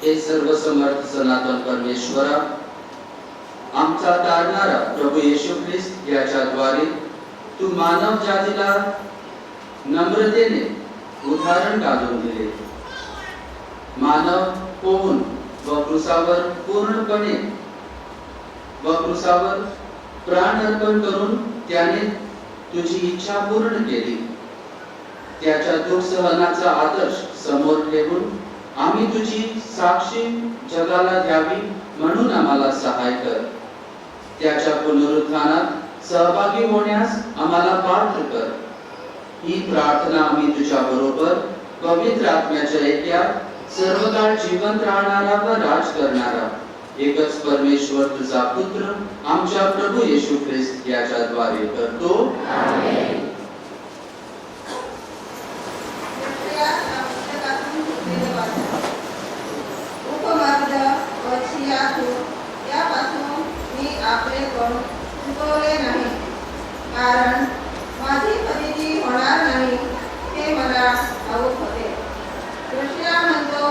हे सर्वसमर्थ सनातन परमेश्वरा, आमचा तारणारा प्रभू येशू ख्रिस्त याच्याद्वारे तू मानव जातीला नम्रतेने उदाहरण घालून दिले. मानव होऊन व क्रूसावर पूर्णपणे व क्रूसावर प्राण अर्पण करून त्याने तुझी इच्छा पूर्ण केली. त्याच्या दुःख सहनाचा आदर्श समोर ठेवून आम्ही तुझी साक्षी जगाला द्यावी म्हणून आम्हाला सहाय कर. त्याच्या पुनरुत्थानात सहभागी होण्यास आम्हाला पात्र कर. ही प्रार्थना आम्ही तुझ्या बरोबर पवित्र आत्म्याच्या ऐक्यात सर्वकाळ जिवंत राहणारा व राज करणारा एकच परमेश्वर तुझा पुत्र आमच्या प्रभू येशू ख्रिस्त याच्याद्वारे करतो. आमेन. यापासून मी आपले कोण चुकवले नाही, कारण माझी फजिती होणार नाही हे मला ठाऊक होते. कृष्णा म्हणतो,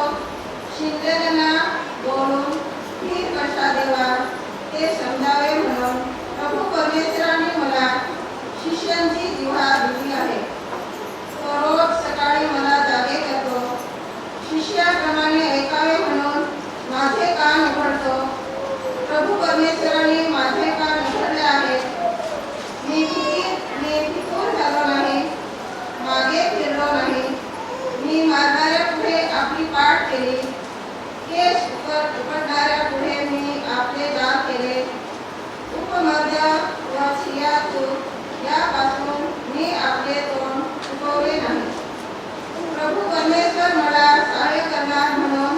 शिंदेना बोलून ही कशा देवा ते समजावे म्हणून प्रभू परमेश्वराने मला शिष्यांची जिव्हा दिली आहे. तो रोज सकाळी मला जागे करतो. शिष्याप्रमाणे ऐकावे म्हणून माझे कान उघडतो. प्रभू परमेश्वराने माझे कान उघडले आहेत. मी फितूर झालो नाही, मागे फिरलो नाही. मी मारणाऱ्या पुढे आपली पाठ केली, केस उपडणाऱ्या पुढे मी आपले दात केले. उपमध्य व छियातू यापासून मी आपले तोंड चुकवले नाही. प्रभू परमेश्वर मला सहाय्य करणार म्हणून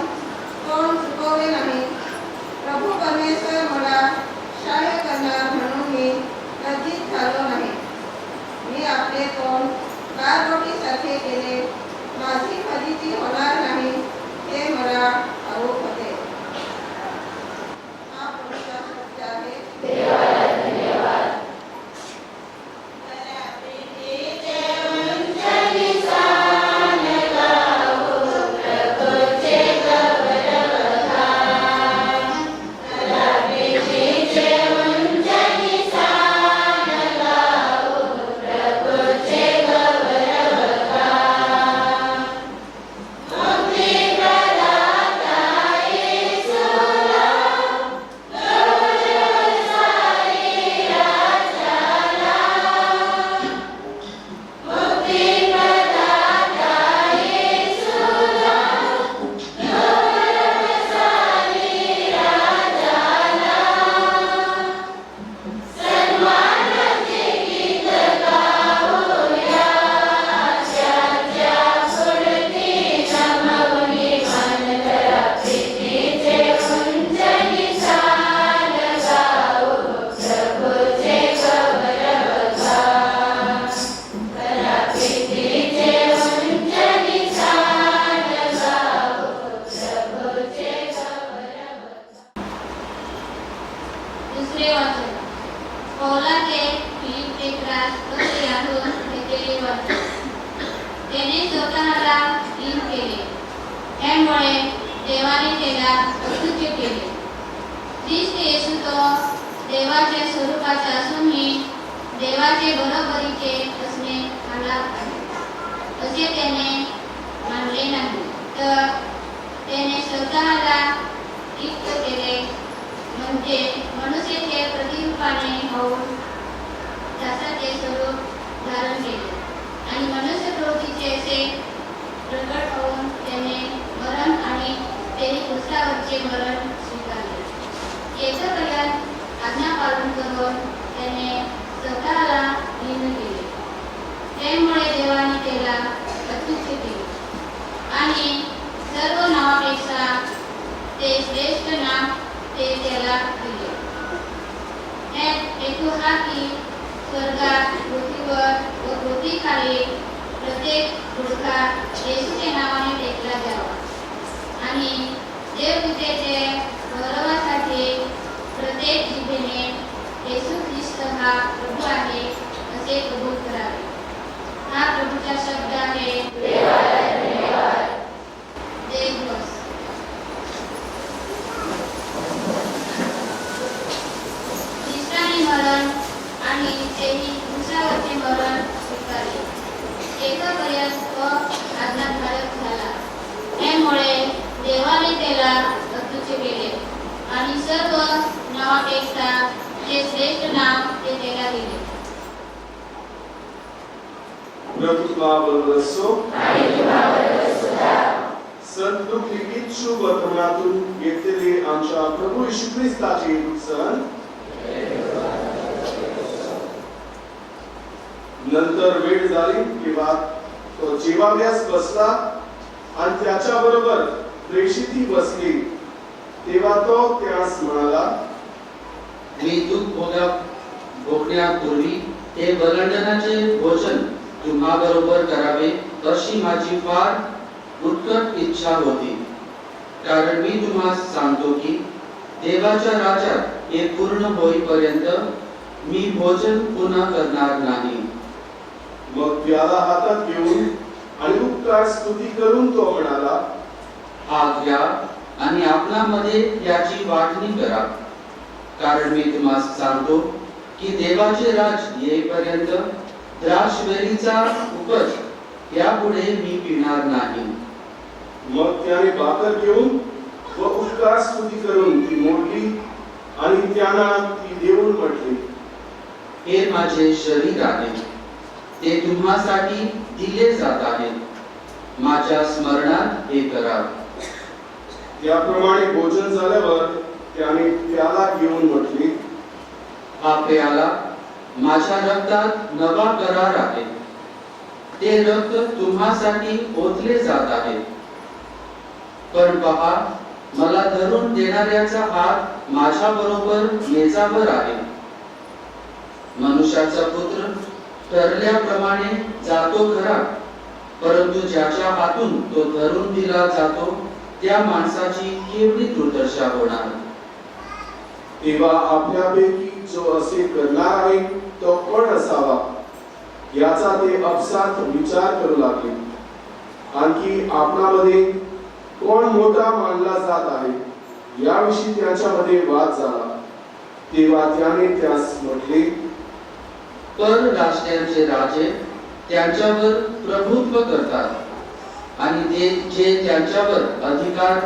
तोंड चुकवले नाही. प्रभू परमेश्वर मला सहाय्य करणार म्हणून मी लज्जित झालो नाही. मी आपले तोंड गारगोटीसारखे केले. माझी फजिती होणार नाही हे मला ठाऊक होते. हा प्रभूचा सत्य आहे. देवाला धन्यवाद. आणि सर्व नावापेक्षा जे श्रेष्ठ नाव ते त्याला दिले. प्रभु तुम्हाबरोबर असो. आणि तुझ्याबरोबर सुद्धा. संत लूक लिखित शुभ वर्तमानातून घेतलेले आमच्या प्रभू येशू ख्रिस्ताचे सण. नंतर वेळ झाली तेव्हा तो जेवाव्यास बसला आणि त्याच्या बरोबर प्रेषिती बसली. तेव्हा तो त्यास म्हणाला, मी दुःख भोगण्यापूर्वी हे वलंडनाचे भोजन तुम्हाबरोबर करावे अशी माझी फार उत्कट इच्छा होती. कारण मी तुम्हाला सांगतो की देवाच्या राज्यात हे पूर्ण होईपर्यंत मी भोजन पुन्हा करणार नाही. मग प्याला हातात घेऊन आणि उपकार स्तुती करून तो म्हणाला, हा घ्या आणि आपणामध्ये याची वाटणी करा. कारण मी तुम्हाला सांगतो की देवाचे राज येईपर्यंत द्राक्षवेलीचा उपज यापुढे मी पिणार नाही. मग त्याने भाकर घेऊन व उपकार स्तुती करून ती मोडली आणि त्यांना ती देऊन म्हटली, हे माझे शरीर आहे, ते तुम्हासाठी दिले जात आहे. माझ्या स्मरणात हे करा. त्याप्रमाणे भोजन झाल्यावर त्याने प्याला घेऊन म्हटली, हा प्याला माझ्या रक्तात नवा करार आहे. ते रक्त तुम्हासाठी ओतले जात आहे. पण पहा, मला धरून देणाऱ्याचा हात माझ्या बरोबर मेजावर आहे. मनुष्याचा पुत्र ठरल्याप्रमाणे जातो खरा, परंतु ज्याच्या हातून तो धरून दिला जातो त्या माणसाची केवढी दुर्दशा होणार. तेव्हा आपल्यापैकी जो असे करणार आहे तो कोण असावा याचा ते अपसात विचार करू लागले. आणखी आपणामध्ये कोण मोठा मानला जात आहे याविषयी त्यांच्यामध्ये वाद झाला. तेव्हा त्याने त्यास म्हटले, पर राष्ट्रांचे राजे त्यांच्यावर प्रभुत्व करतात आणि ते जे त्यांच्यावर अधिकार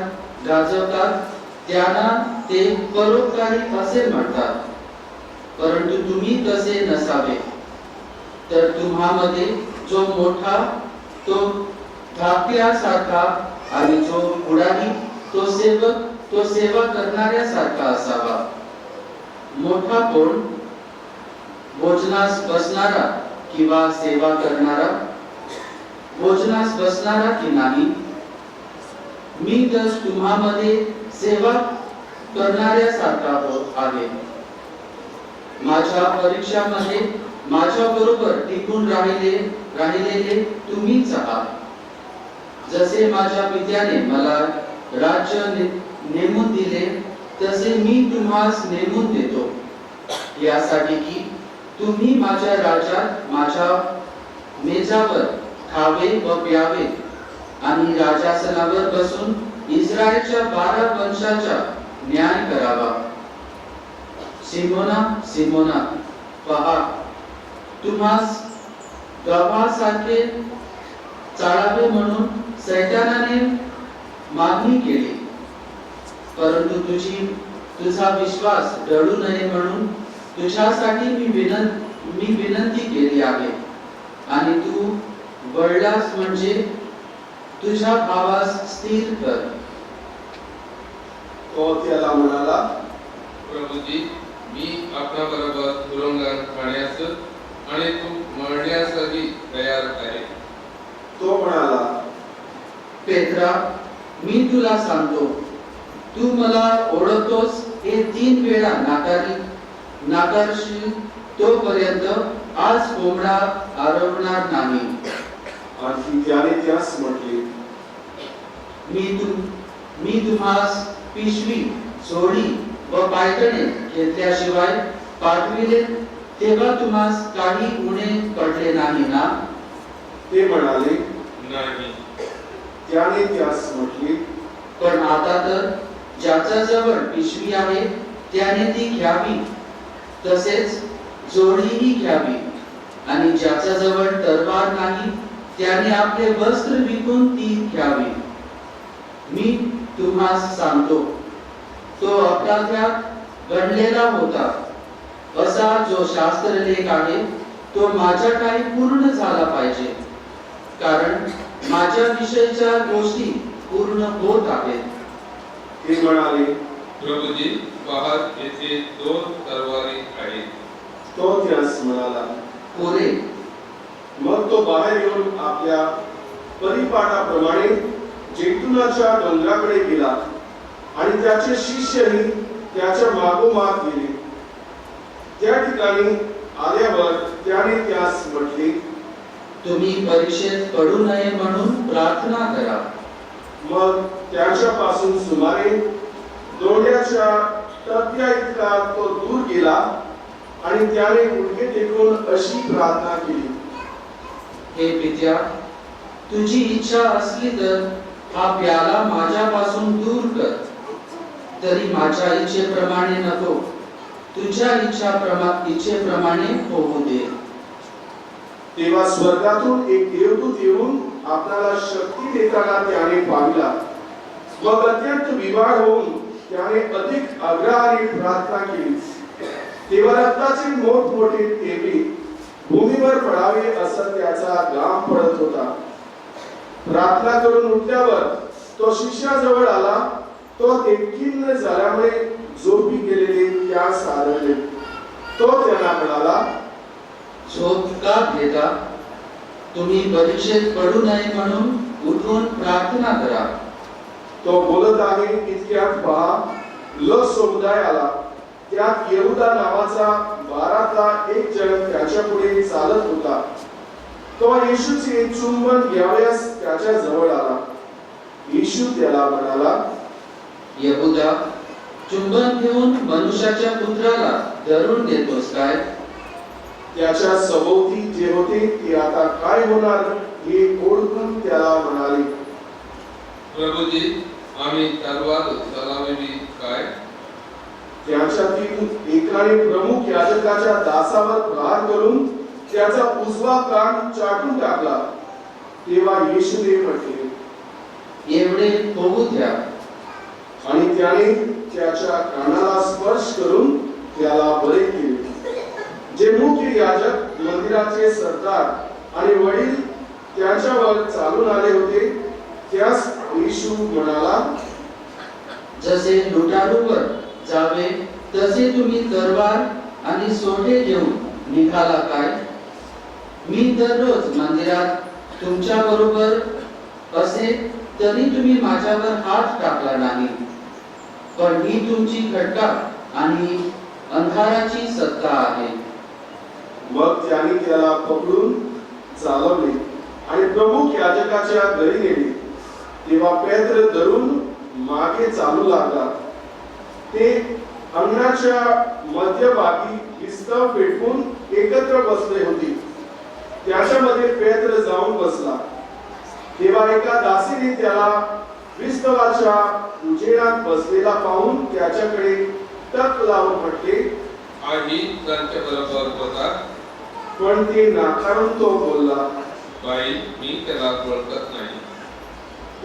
गाजवतात त्यांना ते परोपकारी असे म्हणतात. परंतु तुम्ही तसे नसावे, तर तुम्हामध्ये जो मोठा तो धाकट्यासारखा आणि जो पुढारी तो सेवा करणाऱ्यासारखा असावा. मोठा कोण, भोजनास बसणारा किंवा सेवा करणारा? भोजनास बसणारा की नाही? मी तर तुम्हामध्ये सेवा करणाऱ्यासारखा आहे. माझ्या परीक्षामध्ये माझ्या बरोबर टिकून राहिलेले तुम्हीच आहात. जसे माझ्या पित्याने मला राज्य नेमून दिले तसे मी तुम्हास नेमून देतो, यासाठी की तुम्ही माझ्या राज्यात माझ्या मेजावर खावे व प्यावे आणि राजासनावर बसून इस्रायलच्या 12 वंशाचा न्याय करावा. सिमोना, सिमोना, पहा, तुम्हास गव्हासारखे चाळावे म्हणून सैतानाने मागणी केली, परंतु तुझा विश्वास ढळू नये म्हणून तुझ्यासाठी मी विनंती केली आहे. आणि तू वळलास म्हणजे तुझ्या भावास स्थिर कर. तो त्याला म्हणाला, प्रभुजी, मी आपणाबरोबर तुरुंगात खाण्यास आणि तूप मळण्यासही तयार आहे. तो म्हणाला, पेत्रा, मी तुला सांगतो, तू मला ओळखतोस हे 3 वेळा नाकारशील तोपर्यंत आज कोंबडा आरवणार नाही. आणखी त्याने त्यास म्हटले, मी तुम्हास पिशवी, सोडी व पायतणे घेतल्याशिवाय पाठविले तेव्हा तुम्हास काही उणे पडले नाही ना? ते म्हणाले, नाही. त्याने त्यास म्हटले, पण आता तर ज्याच्या जवळ पिशवी आहे त्याने ती घ्यावी, तसेच जोडीही घ्यावी. आणि ज्याच्या जवळ तलवार नाही त्याने आपले वस्त्र विकून ती घ्यावी. मी तुम्हास सांगतो, तो अपराध्यात गणलेला होता असा जो शास्त्रलेख आहे तो माझ्या काही पूर्ण झाला पाहिजे, कारण माझ्या विषयीच्या गोष्टी पूर्ण होत आहेत. ते म्हणाले, प्रभूजी पहा येथे 2 तलवारी आहेत. तो त्यास म्हणाला, कोरे. मग तो बाहेर येऊन आपल्या परिपाठाप्रमाणे जैतुनाच्या डोंगराकडे गेला आणि त्याचे शिष्यही त्याच्या मागोमाग गेले. त्या ठिकाणी आल्यावर त्याने त्यास म्हटले, तुम्ही परीक्षेत पडू नये म्हणून प्रार्थना करा. मग त्याच्यापासून सुमारे दोंड्याच्या टप्प्या इतका तो दूर गेला आणि त्याने गुडघे टेकून अशी प्रार्थना केली, हे पित्या, तुझी इच्छा असली तर हा प्याला माझ्यापासून दूर कर, तरी माझ्या इच्छेप्रमाणे नको, तुझ्या इच्छेप्रमाणे होऊ दे. तेव्हा स्वर्गातून एक देवदूत येऊन आपल्याला शक्ती देताना त्याने पाहिला. मग अत्यंत विवाह होऊन त्याने अधिक आग्रहाने प्रार्थना केली. तेव्हा रक्ताचे मोठमोठे थेंबे भूमीवर पडावे असं त्याचा घाम पडत होता. प्रार्थना करून उठल्यावर तो शिष्याजवळ आला. तो ते खिन्न झाल्यामुळे झोपी गेलेले त्यास आढळले. तो त्यांना म्हणाला, झोप का घेता? तुम्ही परीक्षेत पडू नये म्हणून उठून प्रार्थना करा. तो बोलत आहे इतक्यात पहा, लोक समुदाय आला. त्यात येहुदा नावाचा 12तला एक जण त्याच्या पुढे चालत होता. तो येशूचे चुंबन घ्यावयास त्याच्या जवळ आला. येशू त्याला म्हणाला, यहूदा, चुंबन घेऊन मनुष्याच्या पुत्राला धरून देतोस काय? त्याच्या सभोवती जे होते ते आता काय होणार हे ओळखून त्याला म्हणाले, प्रभूजी आम्ही तलवार चालवावी काय? त्याच्यातील एकाने प्रमुख याजकाच्या दासावर प्रहार करून त्याचा उजवा कान चाटून टाकला. तेव्हा येशूने म्हटले, एवढे होऊ द्या. आणि त्याने त्याच्या कानाला स्पर्श करून त्याला बरे केले. जे मुख्य याजक, मंदिराचे सरदार आणि वडील त्याच्यावर चालून आले होते त्यास येशू म्हणाला, जसे लुटारूवर जावे तसे तुम्ही तलवार आणि सोटे घेऊन निघाला काय? मी दररोज मंदिरात तुमच्या बरोबर असे तरी तुम्ही माझ्यावर हात टाकला नाही. पण ही तुमची खटका आणि अंधाराची सत्ता आहे. मग त्याने त्याला पकडून चालवले आणि प्रमुख याजकाच्या घरी नेले. तेव्हा पेत्र धरून मागे चालू लागला. ते अंगणाच्या मध्यभागी विस्तव पेटवून एकत्र बसले होते. त्याच्यामध्ये पेत्र जाऊन बसला. तेव्हा एका दासीने त्याला विस्तवाच्या उजेडात बसलेला पाहून त्याच्याकडे टक लावून म्हटले, आही त्यांच्या बरोबर होता. पण ते नाकारून तो बोलला, बाई मी त्याला ओळखत नाही.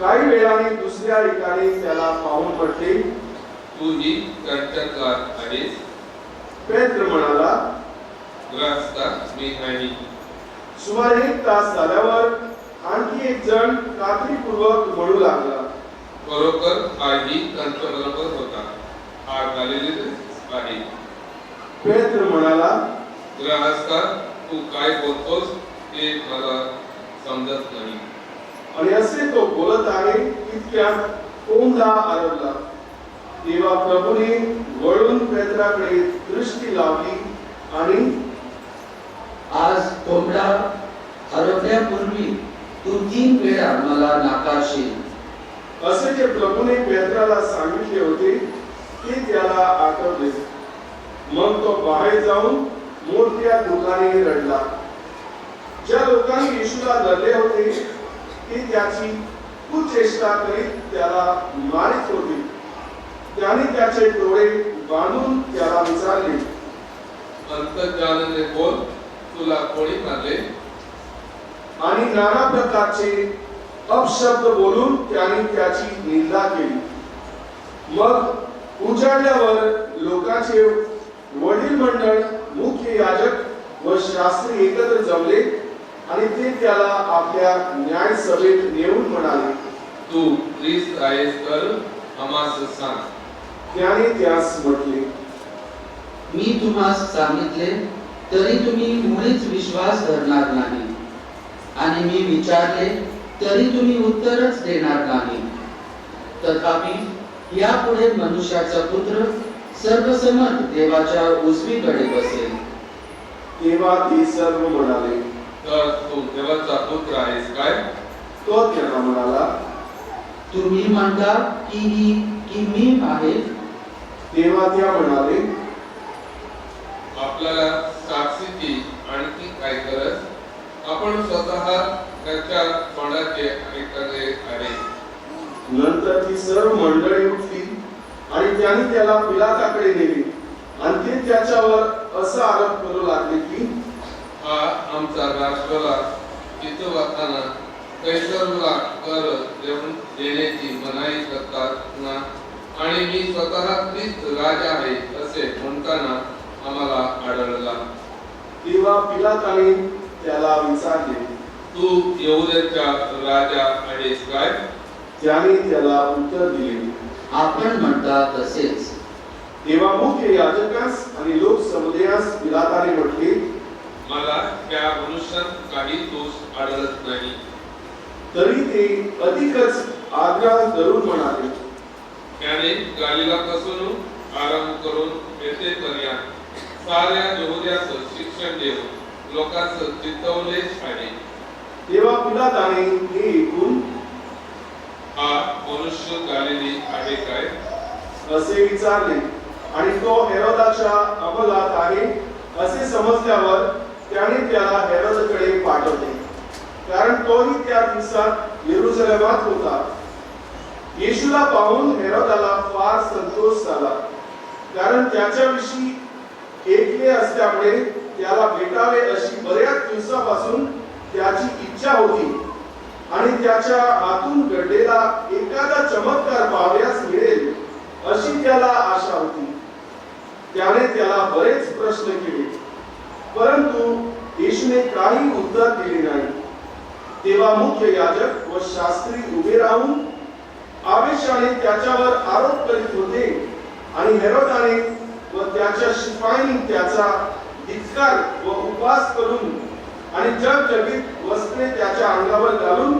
काही वेळाने दुसऱ्या एकाने त्याला पाहून म्हटले, तू ही त्यांच्यातला आहेस. पेत्र म्हणाला, ग्रासता मी नाही. सुमारे 1 तास झाल्यावर आणखी एक जण खात्रीपूर्वक म्हणू लागला, बरोबर आही त्यांच्या बरोबर होता. हा गालिलेच आहे. पेत्र म्हणाला, ग्राहस्ता तू काय बोलतोस ते मला समजत नाही. आणि असे तो बोलत आहे इतक्यात कोंबडा आरवला. तेव्हा प्रभूने वळून पेत्राकडे दृष्टी लावली आणि आज कोंबडा हरवण्यापूर्वी तू 3 वेळा मला नाकारशील. असे जे प्रभूने पेत्राला सांगितले होते ते त्याला आठवले. मग तो बाहेर जाऊन मोठ्या दुःखाने रडला. ज्या लोकांनी येशूला धरले होते ते त्याची कुचेष्टा करीत त्याला मारित होते. त्याने त्याचे डोळे बांधून त्याला विचारले, अंतर्जालाने बोल, तुला कोणी मारले? आणि नाना प्रकारचे अपशब्द बोलून त्याने त्याची निंदा केली. मग उजाडल्यावर लोकांचे वडील मंडळ, मुख्य याजक व शास्त्री एकत्र जमले आणि ते त्याला आपल्या न्याय सभेत नेऊन म्हणाले, तू ख्रिस्त आहेस तर आम्हास सांग. त्याने त्यास म्हटले, मी तुम्हास सांगितले तरी तुम्ही मुळीच विश्वास धरणार नाही, आणि मी विचारले तरी तुम्ही उत्तरच देणार नाही. तथापि यापुढे मनुष्याचा पुत्र सर्वसमर्थ देवाच्या उजवीकडे बसेल. तेव्हा ते सर्व म्हणाले. तर तू देवाचा पुत्र आहेस काय? तो त्यांना म्हणाला, तुम्ही म्हणता की मी आहे. तेव्हा त्या म्हणाले, आपल्याला साक्षीची आणखी काय गरज? आपण स्वतः त्याच्या तोंडाचे ऐकले आहे. नंतर ती सर्व मंडळी उठली आणि त्यांनी त्याला पिलाताकडे नेले आणि ते त्याच्यावर असा आरोप करू लागले की, हा आमचा राष्ट्राला चितवताना कैसरला कर देण्याची मनाई करतात ना, आणि मी स्वतः ख्रिस्त राजा आहे असे म्हणताना आम्हाला आढळला. तेव्हा पिलाताने त्याला विचारले, तू यहूद्याचा राजा आहेस काय? त्याने त्याला उत्तर दिले, आपण म्हणता तसेच. तेव्हा मुख्य याजकास आणि लोक समुदायास पिलाताने म्हटले, मला त्या मनुष्यात काही दोष आढळत नाही. तरी ते अधिकच आग्रह करून म्हणाले, त्याने गालिलापासून आरंभ करून येथेपर्यंत साऱ्या यहूद्यास शिक्षण देऊन लोकांस चितवलेच आहे. तेव्हा पिलाताने हे ऐकून, हा मनुष्य गालिली आहे काय? असे विचारले, आणि तो हेरोदाच्या अंमलात आहे असे समजल्यावर त्याने त्याला हेरोदकडे पाठवले, कारण तोही त्या दिवसात येरुशलेमात होता. येशूला पाहून हेरोदाला फार संतोष झाला, कारण त्याच्याविषयी ऐकले असल्यामुळे त्याला भेटावे अशी बऱ्याच दिवसापासून त्याची इच्छा होती, आणि त्याच्या हातून घडलेला एखादा चमत्कार पाहावयास मिळेल अशी त्याला आशा होती. त्याने त्याला बरेच प्रश्न केले, परंतु येशूने काही उत्तर दिले नाही. तेव्हा मुख्य याजक व शास्त्री उभे राहून आवेशाने त्याच्यावर आरोप करीत होते, आणि हेरोदाने व त्याच्या शिपायांनी त्याचा धिक्कार व उपवास करून आणि जगजगीत वस्त्रे त्याच्या अंगावर घालून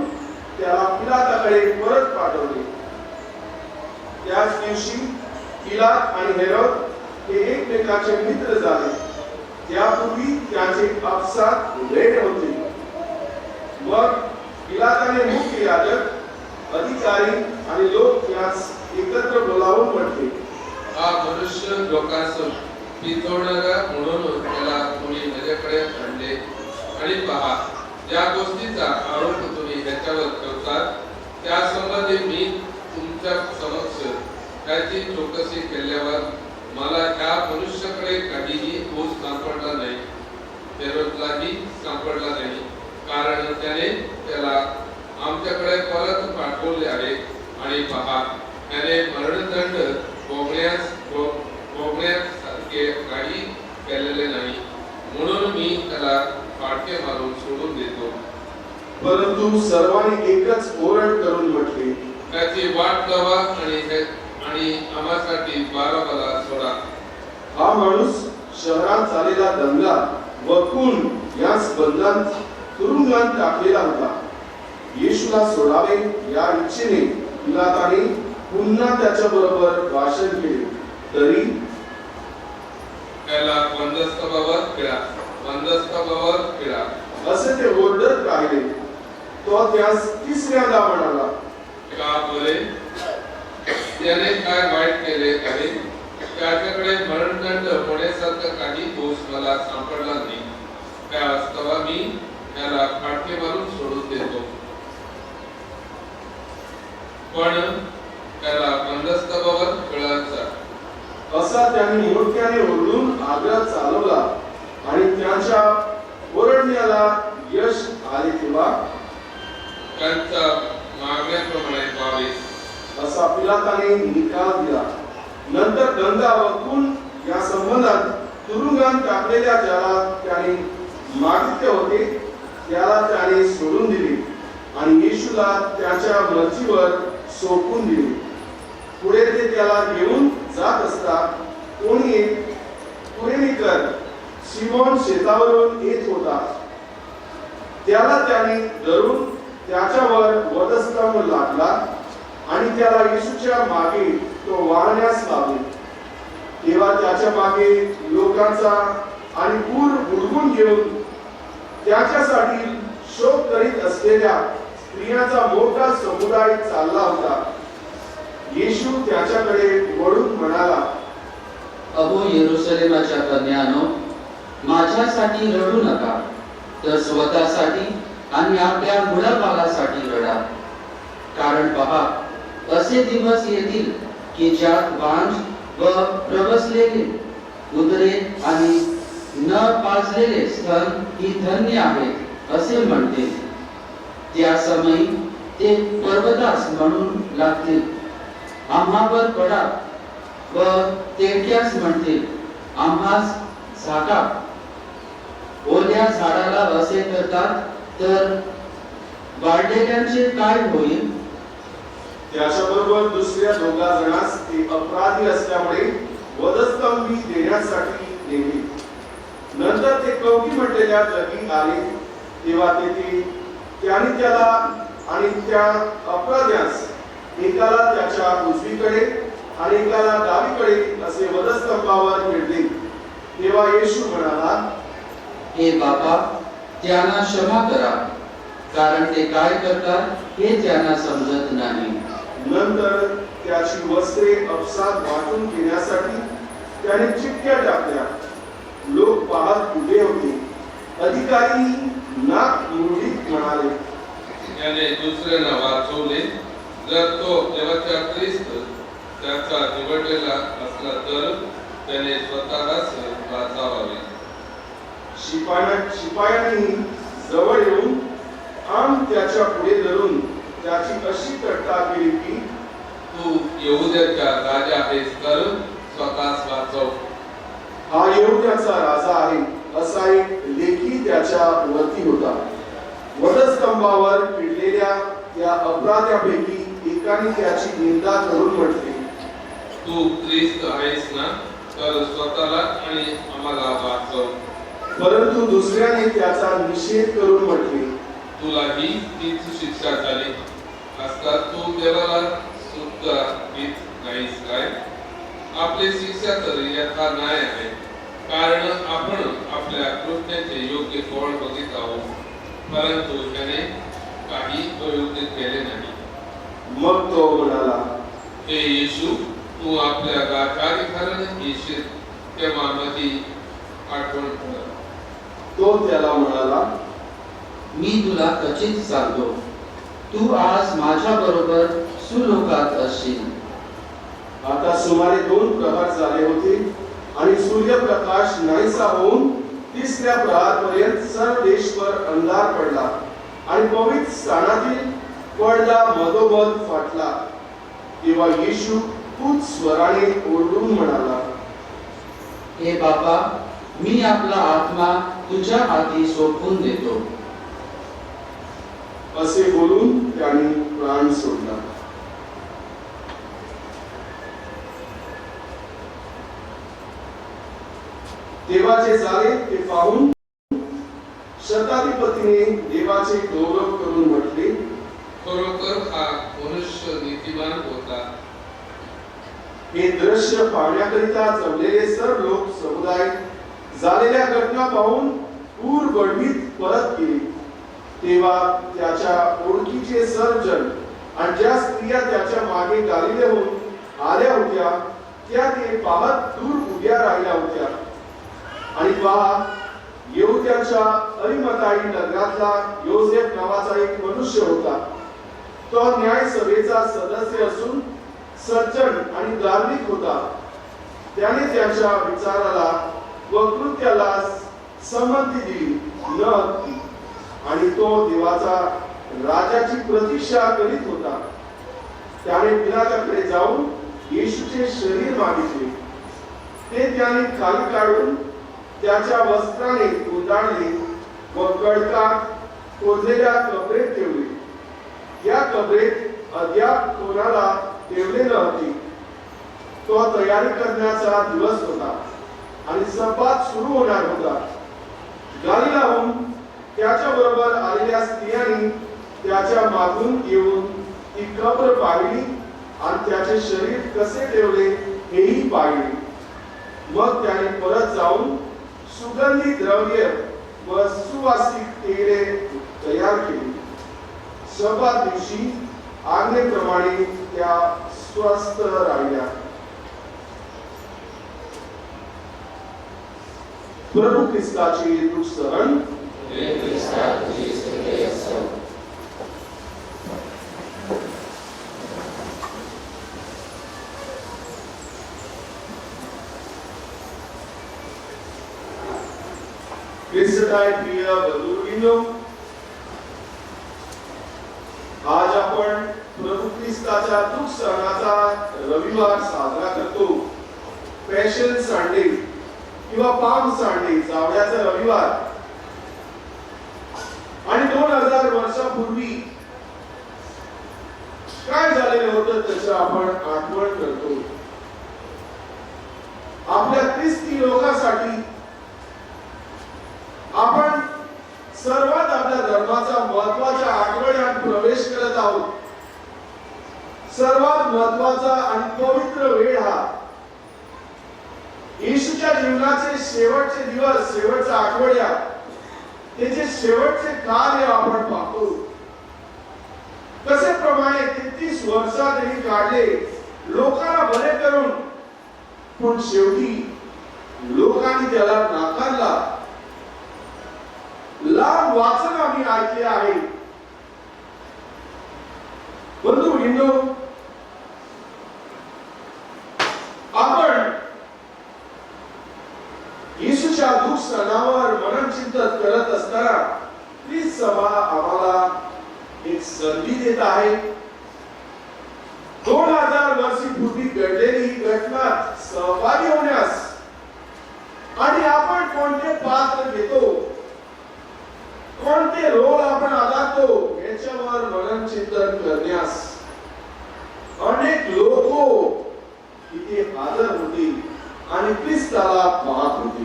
त्याला पिलाताकडे परत पाठवले. त्याच दिवशी पिलात आणि हेरोद हे एकमेकाचे मित्र झाले. त्यापूर्वी त्याचे आपसात वेळ होते. मग पिलाताने मुख्य याजक, अधिकारी आणि लोक यास एकत्र बोलावून म्हटले, हा मनुष्य लोकांस पितवणारा म्हणून त्याला कोणी माझ्याकडे आणले, आणि पहा, ज्या गोष्टीचा आरोप तुम्ही त्याच्यावर करतात त्या संबंधी मी तुमच्या समक्ष त्याची चौकशी केल्यावर मला त्या मनुष्याकडे काहीही दोष सापडला नाही, हेरोदलाही सापडला नाही, कारण त्याने त्याला आमच्याकडे परत पाठवले आहे. आणि पहा, त्याने मरणदंड भोगण्यासारखे काही केलेले नाही, म्हणून मी त्याला फाटके मारून सोडून देतो. परंतु सर्वांनी एकच ओरड करून म्हटले, त्याची वाट लावा आणि आम्हासाठी बाराबाला सोडा. हा माणूस शहरात झालेला दंगा व खून यास बंधनात तुरुंगात टाकलेला होता. येशूला सोडावे या इच्छेने पिलाताने पुन्हा त्याच्या बरोबर भाषण केले, तरी त्याला बंदस्तभावर खिळा असे ते ओरडत राहिले. तो त्यास तिसऱ्यांदा म्हणाला, का बरे? त्याने काय वाईट केले आहे? त्याच्याकडे मरणदंड होण्यासारखं काही दोष मला सापडला नाही. त्या वास्तवा मी त्याला फाटके मारून सोडून देतो. पण त्याला बंदस्तभावर खिळायचा. असा त्यांनी मोठ्याने ओरडून आग्रह चालवला, आणि त्याच्या ओरडण्याला यश आले तेव्हा त्यांच्या मागण्याप्रमाणे व्हावे असा पिलाताने निकाल दिला. नंतर गंगा व खून या संबंधात तुरुंगात टाकलेल्या ज्याला त्याने मागितले होते त्याला त्याने सोडून दिले आणि येशूला त्याच्या मर्जीवर सोपवून दिले. पुढे ते त्याला घेऊन जात असता कोणी एक कुरेनीकर सिमोन शेतावरून येत होता. त्याला त्याने धरून त्याच्यावर वधस्तंभ लादला आणि त्याला येशूच्या मागे तो वाहण्यास लावले. तेव्हा त्याच्या मागे लोकांचा आणि पूर बुडवून घेऊन त्याच्यासाठी शोक करीत असलेल्या स्त्रियांचा मोठा समुदाय चालला होता. येशू त्याच्याकडे वळून म्हणाला, अहो येरुशलेमाच्या कन्यानो, माझ्यासाठी रडू नका, तर स्वतःसाठी आणि आपल्या मुलाबाळासाठी रडा. कारण पहा, असे दिवस येतील की ज्यात वांझ व प्रवसलेले उदरे आणि न पाजलेले स्तन ही धन्य आहेत असे म्हणतील. त्या समयी ते पर्वतास म्हणून लागतील, आम्हावर पडा, व तेडक्यास म्हणतील, आम्हास झाका. ओल्या झाडाला असे करतात तर वाढलेल्यांचे काय होईल? त्याच्याबरोबर दुसऱ्या दोघा जणांस ते अपराधी असल्यामुळे वधस्तंभी देण्यासाठी नेमले. नंतर ते कवटी म्हटलेल्या जागी आले. तेव्हा तेथे त्याने त्याला आणि त्या अपराध्यास एकाला त्याच्या उजवीकडे आणि एकाला डावीकडे असे वधस्तंभावर खेळले. तेव्हा येशू म्हणाला, हे बापा, त्यांना क्षमा करा, कारण ते काय करतात हे त्यांना समजत नाही. नंतर त्याची वस्त्रे अपसात वाटून घेण्यासाठी त्याने चिठ्ठ्या टाकल्या. लोक पाहत उभे होते. अधिकारी नाक मुरडीत म्हणाले, याने दुसऱ्यांना वाचवले. जर तो देवाचा ख्रिस्त त्याचा निवडलेला असला तर त्याने स्वतःलाच वाचवावे. शिपायांनी जवळ येऊन आम त्याच्या पुढे धरून त्याची अशी तट्टा केली की, तू यहूद्याचा राजा आहेस तर स्वतःच वाचव. हा यहूद्याचा राजा आहे असा एक लेखी त्याच्या वरती होता. वधस्तंभावर पिडलेल्या त्या अपराध्यापैकी एकाने त्याची निंदा करून म्हटले, तू ख्रिस्त आहेस ना, तर स्वतःला आणि आम्हाला वाचव. परंतु दुसऱ्याने त्याचा निषेध करून म्हटले, तुलाही तीच शिक्षा झाली असता तू देवाला सुद्धा भीत नाहीस काय? आपली शिक्षा तर यथा न्याय आहे, कारण आपण आपल्या कृत्याचे योग्य फळ बघित आहोत, परंतु त्याने काही अयोग्य केले नाही. मग तो म्हणाला, हे येशू, तू आपल्या गाठाधिकाराने येशील तेव्हा माझी आठवण कर. तो त्याला म्हणाला, मी तुला खचित सांगतो, तू आज माझ्या बरोबर सुलोकात असशील. आता सुमारे 2 प्रहर झाले होते आणि सूर्यप्रकाश नाहीसा होऊन तिसऱ्या प्रहरापर्यंत सर्व देशभर अंधार पडला आणि पवित्र स्थानातील पडदा मधोमध फाटला. तेव्हा येशू उच्च स्वराने ओरडून म्हणाला, हे बापा, मी आपला आत्मा तुझ्या हाती सोपवून देतो. असे बोलून त्याने प्राण सोडला. तेव्हा जे झाले ते पाहून शताधिपतीने देवाचे गौरव करून म्हटले, खरोखर हा मनुष्य नीतिमान होता. हे दृश्य पाहण्याकरिता जमलेले सर्व लोक समुदाय झालेल्या घटना पाहून पूर बडवीत परत गेले. तेव्हा त्याच्या ओळखीचे सर्वजण आणि ज्या स्त्रिया त्याच्या मागे गालिलेहून आल्या होत्या त्या ते पाहत दूर उभ्या राहिल्या होत्या. आणि पहा, यहूद्याच्या अरिमथाई नगरातला योसेफ नावाचा एक मनुष्य होता. तो न्याय सभेचा सदस्य असून सज्जन आणि धार्मिक होता. त्याने त्याच्या विचाराला व कृत्याला संमती दिली नव्हती आणि तो देवाचा राजाची प्रतीक्षा करीत होता. त्याने पिलाताकडे जाऊन येशूचे शरीर मागितले. ते त्याने खाली काढून त्याच्या वस्त्राने गुंडाळले व खडकात खोदलेल्या कबरेत ठेवले. या कबरेत अद्याप कोणाला ठेवले नव्हते. तो तयारी करण्याचा दिवस होता आणि सब्बात सुरू होणार होता. गलिलाहून त्याच्या बरोबर आलेल्या स्त्रियांनी त्याच्या मागून येऊन ती कब्र पाहिली आणि त्याचे शरीर कसे ठेवले हेही पाहिले. मग त्याने परत जाऊन सुगंधी द्रव्य व सुवासिक तेले तयार केली. सब्बात दिवशी आज्ञेप्रमाणे त्या स्वस्थ राहिल्या. प्रभू ख्रिस्ताचे दुःख सहन ख्रिस्ताय प्रिय बंधूंनो, आज आपण प्रभू ख्रिस्ताच्या दुःख सणाचा रविवार साजरा करतो. पॅशन संडे किंवा पाम संडे, जावळ्याचा रविवार. आणि 2000 वर्षापूर्वी काय झालेलं होतं त्याची आपण आठवण करतो. आपल्या ख्रिस्ती लोकांसाठी आपण सर्वात आपल्या धर्माचा महत्त्वाच्या आठवड्यात प्रवेश करत आहोत. सर्वात महत्त्वाचा आणि पवित्र वेळ हा येशूच्या जीवनाचे शेवटचे दिवस, शेवटचा आठवड्या, त्याचे शेवटचे कार्य आपण पाहतो. कसे प्रमाणे 33 वर्षात त्यांनी काढले लोकांना बरे करून, पण शेवटी लोकांनी त्याला नाकारला. लांब वाचन आम्ही ऐकले आहे. बंधूंनो, आपण येशूच्या दुःख सणावर मननचिंतन करत असताना ती सभा आम्हाला एक संधी देत आहे. 2000 वर्षापूर्वी घडलेली घटना सहभागी होण्यास आणि आपण कोणते पात्र घेतो, कोणते रोल आपण अदातो याच्यावर मननचिंतन करण्यास अनेक लोक इथे हजर होते आणि ख्रिस्ताला पाहत होते.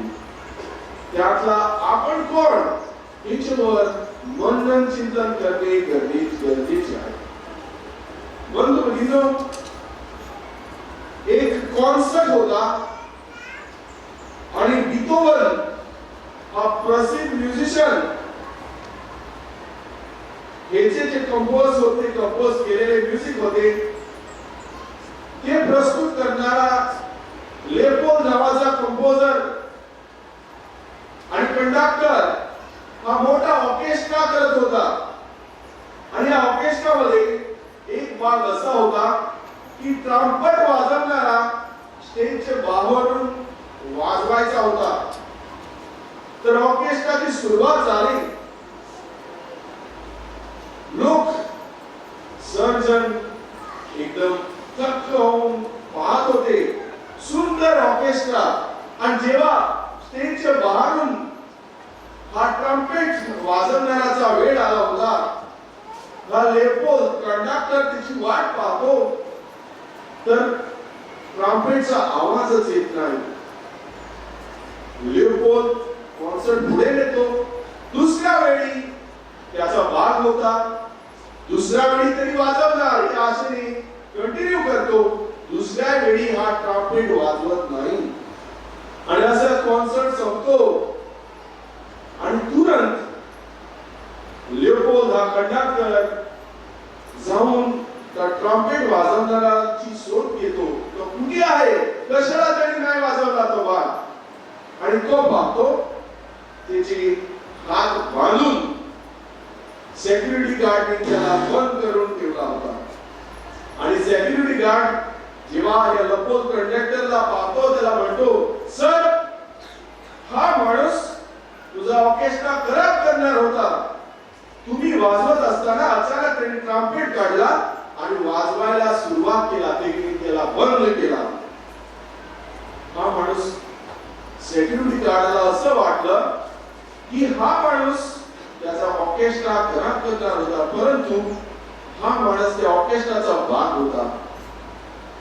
त्यातला आपण कोण याच्यावर मननचिंतन करणे गरजेचे आहे. बंधूंनो, एक कॉन्सर्ट होता आणि बीथोवन हा प्रसिद्ध म्युझिशियन, याचे जे कंपोज केलेले म्युझिक होते ते प्रस्तुत करणारा लेपोल नावाचा कंपोजर आणि कंडक्टर हा मोठा ऑर्केस्ट्रा करत होता. आणि या ऑर्केस्ट्रामध्ये एक भाग असा होता की ट्रम्पेट वाजवणारा स्टेजच्या बाहेरून वाजवायचा होता. तर ऑर्केस्ट्राची सुरुवात झाली. लोक सर्जन एकदम थक्क होऊन पाहत होते. सुंदर ऑर्केस्ट्रा. आणि जेव्हा स्टेजच्या बाहेरून हा ट्रम्पेट वाजवणाराचा वेळ आला होता, हा लेपोल कंडक्टर त्याची वाट पाहतो, तर ट्रम्पेटचा आवाजच येत नाही. लेपोल कॉन्सर्ट पुढे नेतो. दुसऱ्या वेळी त्याचा भाग होता, दुसऱ्या वेळी तरी वाजवणार या आशेने कंटिन्यू करतो. दुसऱ्या वेळी हा ट्रम्पेट वाजवत नाही आणि असा कॉन्सर्ट संपतो. आणि तुरंत लेपोल हा कंडक्टर जाऊन त्या ट्रम्पेट वाजवणाराची शोध घेतो. तो कुठे आहे, कशाला त्यांनी नाही वाजवला तो भाग. आणि तो पाहतो त्याचे हात बांधून सेक्युरिटी गार्डने त्याला बंद करून ठेवला होता. आणि सेक्युरिटी गार्ड जेव्हा या लपोल कंडक्टरला पाहतो, त्याला म्हणतो, सर, हा माणूस तुझा ऑर्केस्ट्रा खराब करणार होता. तुम्ही वाजवत असताना अचानक त्यांनी ट्रम्पेट काढला आणि वाजवायला सुरुवात केला ते त्याला बंद केला. हा माणूस सेक्युरिटी गार्डला असं वाटलं की हा माणूस त्याचा ऑर्केस्ट्रा खराब करणार होता, परंतु हा माणूस त्या ऑर्केस्ट्राचा भाग होता.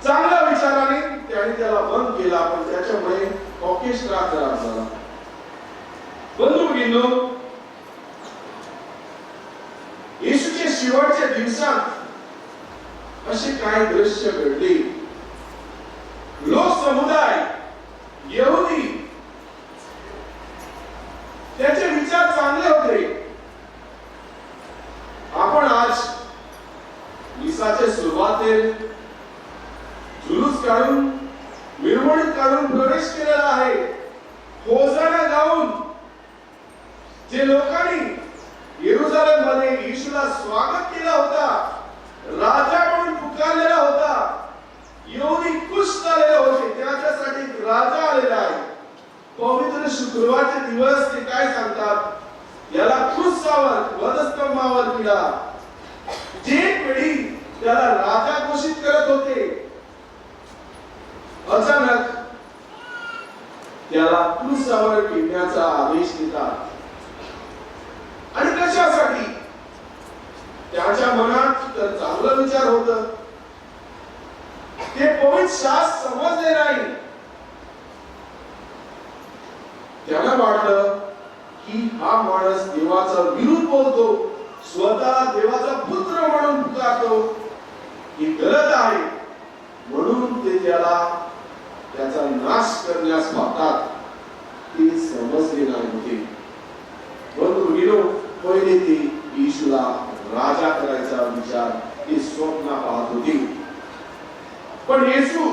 चांगल्या विचाराने त्याने त्याला बंद केला, पण त्याच्यामुळे ऑर्केस्ट्रा खराब झाला. बंधू येशूच्या शेवटच्या दिवसात असे काही दृश्य घडले. लोक समुदाय यहुदी त्याचे विचार चांगले होते. आपण आज मिसाच्या सुरुवातीला जुलूस काढून मिरवणूक काढून प्रवेश केलेला आहे. होसाना गाऊन जे लोकांनी येरुशलेम मध्ये येशूला स्वागत केला होता, राजा म्हणून पुकारलेला होता, यहुदी खुश झालेले होते, त्याच्यासाठी राजा आलेला आहे. पवित्र शुक्रवारचे दिवस ते काय सांगतात, याला क्रूसावर वधस्तंभावर पिडा. जे पिढी त्याला राजा घोषित करत होते, अचानक त्याला क्रूसावर पिडण्याचा आदेश देतात. आणि कशासाठी? त्याच्या मनात तर चांगला विचार होता, ते पवित्र शास्त्र समजले नाही. त्याला वाटलं की हा माणूस देवाचा विरोध बोलतो, स्वतः देवाचा पुत्र म्हणून पुकारतो, ही गलत आहे, म्हणून ते त्याचा नाश करण्यास पाहतात. ते समजले नाही होते. बंधू पहिले ते येशूला राजा करायचा विचार ते स्वप्न पाहत होते. पण येशू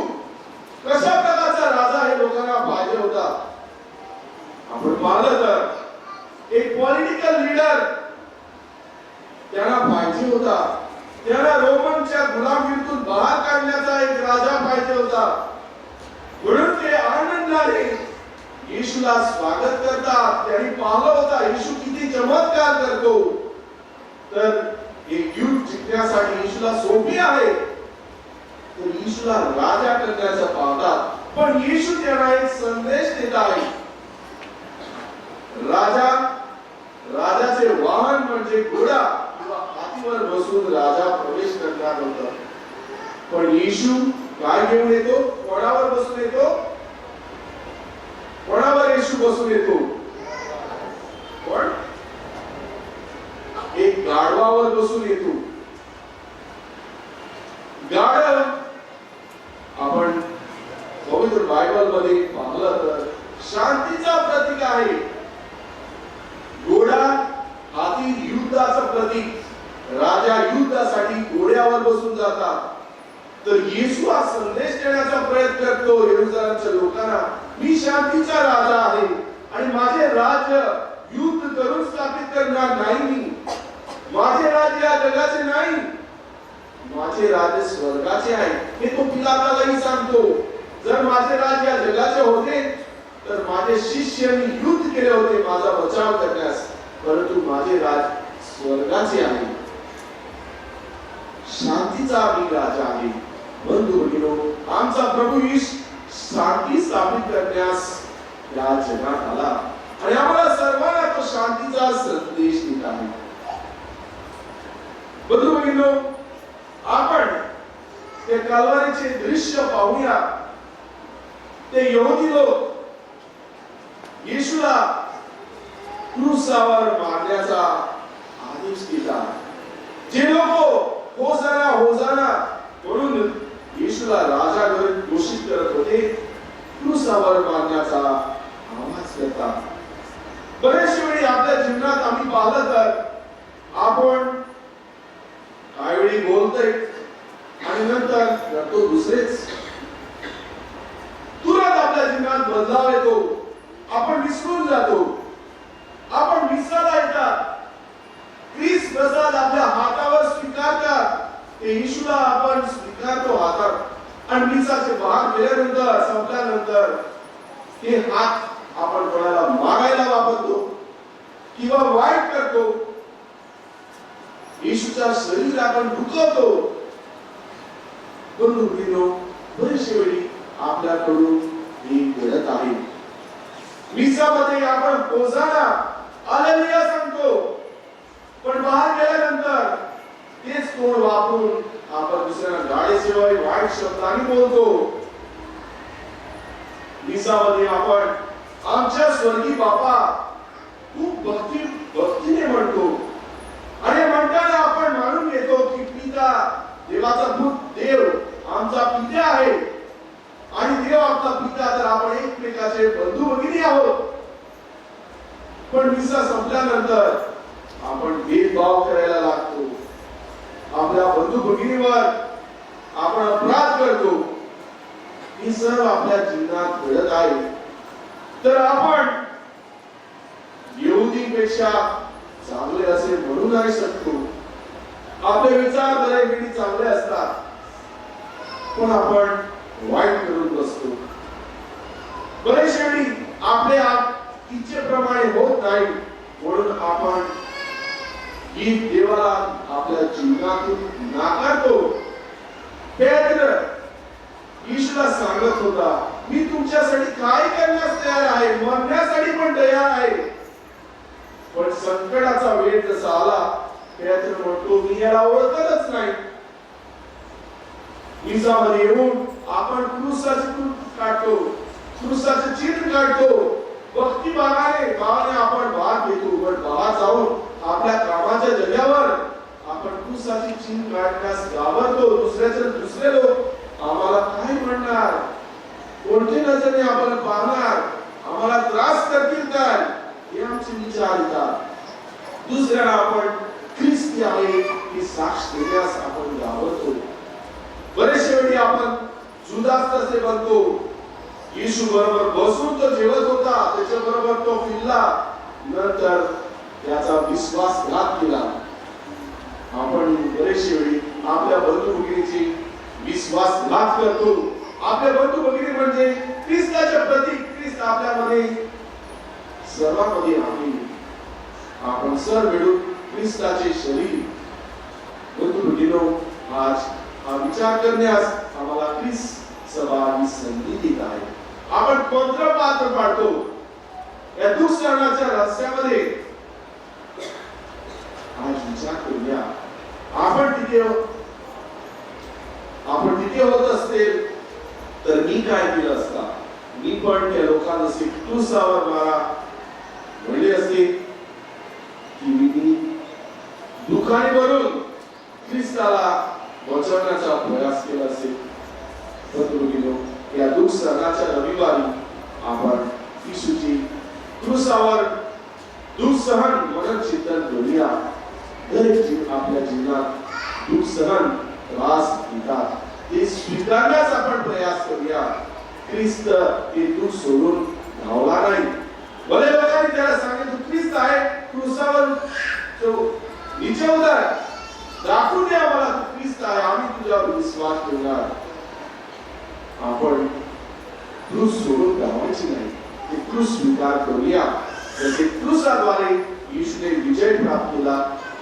कशा प्रकारचा राजा हे लोकांना पाहिजे होता. आपण पाहिलं तर एक पॉलिटिकल लीडर त्यांना पाहिजे होता. त्यांना रोमनच्या गुलामीतून बाहेर काढण्याचा एक राजा पाहिजे होता. म्हणून ते आनंदाने येशूला स्वागत करतात. त्यांनी पाहिलं होता येशू किती चमत्कार करतो, तर एक युद्ध जिंकण्यासाठी येशूला सोपे आहे, तर येशूला राजा करण्याचं पाहतात. पण येशू त्यांना एक संदेश देत आहे. राजाचे वाहन म्हणजे घोडा किंवा हातीवर बसून राजा प्रवेश करणार होता. पण येशू काय घेऊन येतो? कोणावर बसून येतो? कोणावर येशू बसून येतो? कोण? एक गाढवावर बसून येतो. गाढव आपण पवित्र बायबल मध्ये पाहिलं तर शांतीचा प्रतीक आहे. घोडा हाती युद्धाचं प्रतीक. राजा युद्धासाठी घोड्यावर बसून जातात. तर येशू हा संदेश देण्याचा प्रयत्न करतो येरुशलेमच्या लोकांना, मी शांतीचा राजा आहे आणि माझे राज्य युद्ध करून स्थापित करणार नाही. मी माझे राज्य या जगाचे नाही, माझे राज्य स्वर्गाचे आहे. हे तो पिलातालाही सांगतो. जर माझे राज्य या जगाचे होते तर माझे शिष्यांनी युद्ध केले होते माझा बचाव करण्यास, परंतु माझे राज्य स्वर्गाचे आहे. शांतीचा मी राजा आहे. बंधू भगिनींनो, आमचा प्रभू येशू शांती स्थापित करण्यास या जगात आला आणि आम्हाला सर्वांना तो शांतीचा संदेश देत आहे. बंधू भगिनींनो, आपण ते कलवारीचे दृश्य पाहूया. ते यहुदी लोक येशूला क्रूसावर मारण्याचा आदेश दिला. जे लोक होसाना होसाना म्हणून येशूला राजा घोषित करत होते, क्रूसावर मारण्याचा आवाज करतात. बरेच वेळी आपल्या जीवनात आम्ही पाहिलं तर आपण काही वेळी बोलतोय आणि नंतर करतो दुसरेच. तुरंत आपल्या जीवनात बदलाव येतो. आपण विसरून जातो. आपण विसरायला येतात. ख्रिस्त प्रसाद आपल्या हातावर स्वीकारतात. ते येशूला आपण स्वीकारतो हातात आणि मिसाचे बाहेर गेल्यानंतर संपल्यानंतर ते हात आपण कोणाला मागायला वापरतो किंवा वाईट करतो. येशूचा शरीर आपण दुखवतो बंधू भगिनींनो, बरेचशे वेळी आपल्याकडून ही घडत आहे. मिसामध्ये आपण होसाना हालेलुया सांगतो, पण बाहेर गेल्यानंतर तेच तोंड वापरून आपण दुसऱ्यांना गाडीशिवाय वाईट शब्दांनी बोलतो. मिसामध्ये आपण आमच्या स्वर्गीय बापा खूप भक्तीने म्हणतो आणि म्हणताना आपण मानून घेतो की पिता, देवाचा भूत देव आमचा पिता आहे आणि देव आपला पिता, तर आपण एकमेकाचे बंधू भगिनी आहोत. पण मिसा संपल्यानंतर आपण भेदभाव करायला लागतो, आपल्या बंधू भगिनीवर आपण अपराध करतो. हे सर्व आपल्या जीवनात घडत आहे. तर आपण यहुदीपेक्षा चांगले असे म्हणू नाही शकतो. आपले विचार बऱ्यापैकी चांगले असतात, पण आपण वाईट करून बसतो. बरेच वेळी आपले आप इच्छेप्रमाणे होत नाही, म्हणून आपण ही देवाला आपल्या जीवनातून नाकारतो. पेत्र येशूला सांगत होता, मी तुमच्यासाठी काय करण्यास तयार आहे, मरण्यासाठी पण तयार आहे. पण संकटाचा वेळ जसा आला, पेत्र म्हणतो, मी याला ओळखतच नाही. मिसामध्ये येऊन आपण क्रूसाचे काढतो, क्रूसाचे चिन्ह काढतो. भक्तिभावाने आपण भाग घेतो, पण भाग जाऊन आपल्या कामाच्या जगावर आपण क्रूसाचे चिन्ह काढण्यास घाबरतो. दुसरे लोक आम्हाला काय म्हणणार, कोणते नजरेने आपण पाहणार, आम्हाला त्रास करतील काय, हे आमचे विचार येतात. दुसऱ्याला आपण ख्रिस्ती आहे ही साक्ष देण्यास आपण घाबरतो. बरेचशे वेळी आपण जुदास तसे बनतो. येशू बरोबर बसून तो जेवत होता, त्याच्या बरोबर तो फिरला, नंतर त्याचा विश्वासघात केला. आपण बरेचशे वेळी आपल्या बंधू भगिनीची विश्वासघात करतो. आपले बंधू भगिनी म्हणजे ख्रिस्ताचे प्रतीक. ख्रिस्त आपल्यामध्ये सर्वांमध्ये आहे. आपण सर्व मिळून ख्रिस्ताचे शरीर. बंधू भगिनींनो, आज हा विचार करण्यास आम्हाला ख्रिस्त सभा ही संधी देत आहे. आपण कोणतं पात्र पाडतो या दुःखसहनाच्या रहस्यामध्ये आज विचार करूया. आपण तिथे होत असेल तर मी काय केलं असता, मी पण त्या लोकांना क्रूसावर मारा म्हणले असते की मी दुःखाने भरून ख्रिस्ताला वाचवण्याचा प्रयास केला असेल. या दुःख सहनाच्या रविवारी आपण येशूची क्रूसावर दुःख सहन म्हणून चिंतन करूया. दरेक जीव आपल्या जीवनात दुःख सहन त्रास घेतात, ते स्वीकारण्यास आपण प्रयास करूया. ख्रिस्त ते दुःख सोडून धावला नाही. भले लोकांनी त्याला सांगितलं ख्रिस्त आहे, क्रूसावर नीचे उतर, दाखवून द्या मला तू ख्रिस्त आहे, आम्ही तुझ्यावर विश्वास ठेवणार. आपण क्रूस सोडून धावायची नाही, ते क्रूस स्वीकार करूया. जसे क्रूसाद्वारे येशूने विजय प्राप्त केला,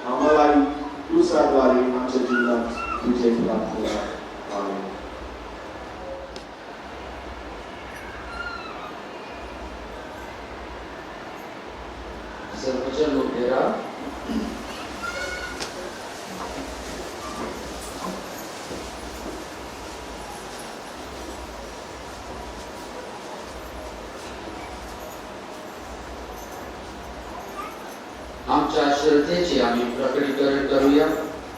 आम्हालाही क्रूसाद्वारे आमच्या जीवनात विजय प्राप्त केला. आमेन. सर्वजण उभे राहा. आमच्या श्रद्धेचे आम्ही प्रकटीकरण करूया